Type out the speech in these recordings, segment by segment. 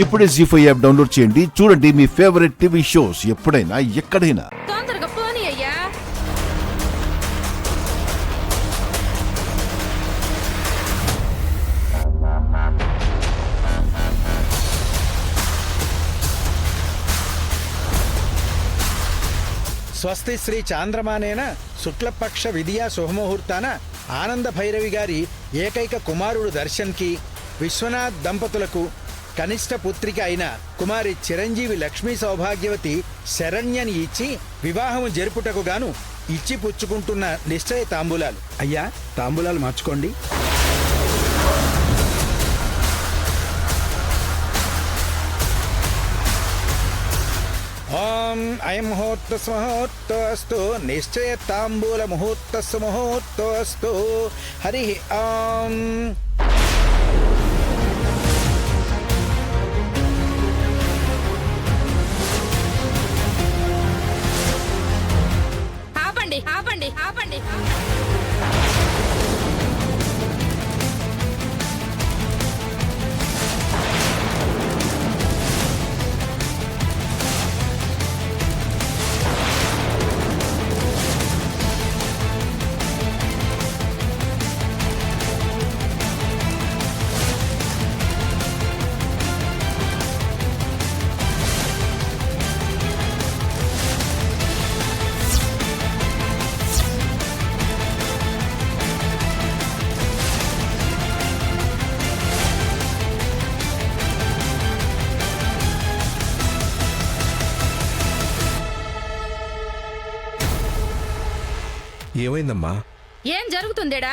ఇప్పుడే జీ5 app download చేయండి. చూడండి మీ ఫేవరెట్ టీవీ షోస్ ఎప్పుడైనా ఎక్కడైనా. తొందరగా పోనీ అయ్యా. స్వస్తి శ్రీ చాంద్రమానేన శుక్లపక్ష విధియా శుభముహూర్తాన ఆనంద భైరవి గారి ఏకైక కుమారుడు దర్శన్కి, విశ్వనాథ్ దంపతులకు కనిష్ట పుత్రిక అయిన కుమారి చిరంజీవి లక్ష్మీ సౌభాగ్యవతి శరణ్యని ఇచ్చి వివాహం జరుపుటకు గాను ఇచ్చి పుచ్చుకుంటున్న నిశ్చయ తాంబూలాలు. అయ్యా, తాంబూలాలు మార్చుకోండి. ఓం అయం ముహూర్తస్సు ముహూర్తోస్తు నిశ్చయ తాంబూల ముహూర్తస్సు ముహూర్తోస్తు. హరి ఓం. ఆపండి ఆపండి ఆపండి. ఏమైందమ్మా? ఏం జరుగుతుందేడా?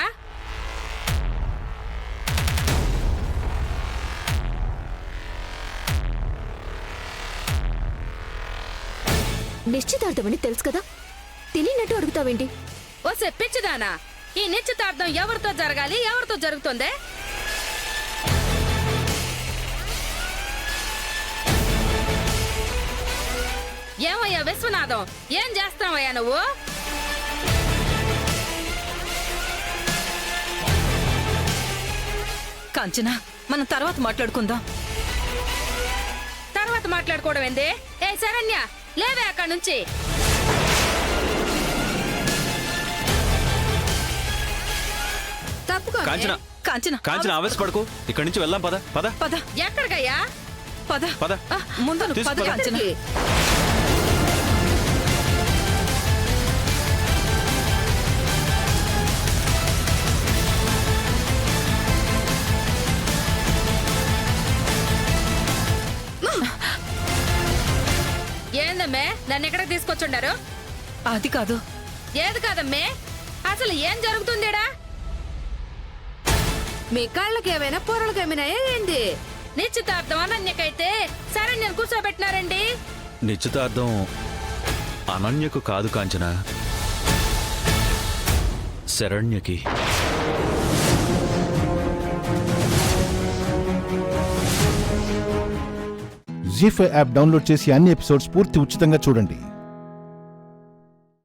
నిశ్చితార్థమని తెలుసు కదా, తెలియనట్టు అడుగుతావేంటి? వస్తే పిచ్చిదానా, ఈ నిశ్చితార్థం ఎవరితో జరగాలి, ఎవరితో జరుగుతుందే? ఏమయ్యా విశ్వనాథం, ఏం చేస్తావయ్యా నువ్వు? కాంచనా, మనం తర్వాత మాట్లాడుకుందాం. తర్వాత మాట్లాడుకోవడం ఏంది? ఏ శరణ్య, లేవే అక్కడి నుంచి. తప్పుకో. కాంచనా, కాంచనా, కాంచనా ఆవేశపడకు. ఇక్కడి నుంచి వెళ్దాం, పద పద పద ఎక్కడికయ్యా? పద పద. ముందు నువ్వు పద తీసుకు పద. కాంచనా. ఏందమ్మే నన్ను ఎక్కడికి తీసుకొచ్చుండారు? అది కాదు. ఏది కాదమ్మే, అసలు ఏం జరుగుతుందేడా? మీ కాళ్ళకి ఏమైనా పొరలకు ఏమైనా ఏంది? నిశ్చితార్థం అనన్యకైతే శరణ్యను కూర్చోబెట్టినారండి. నిశ్చితార్థం అనన్యకు కాదు కాంచనా, శరణ్యకి. జీ5 యాప్ డౌన్లోడ్ చేసి అన్ని ఎపిసోడ్స్ పూర్తి ఉచితంగా చూడండి.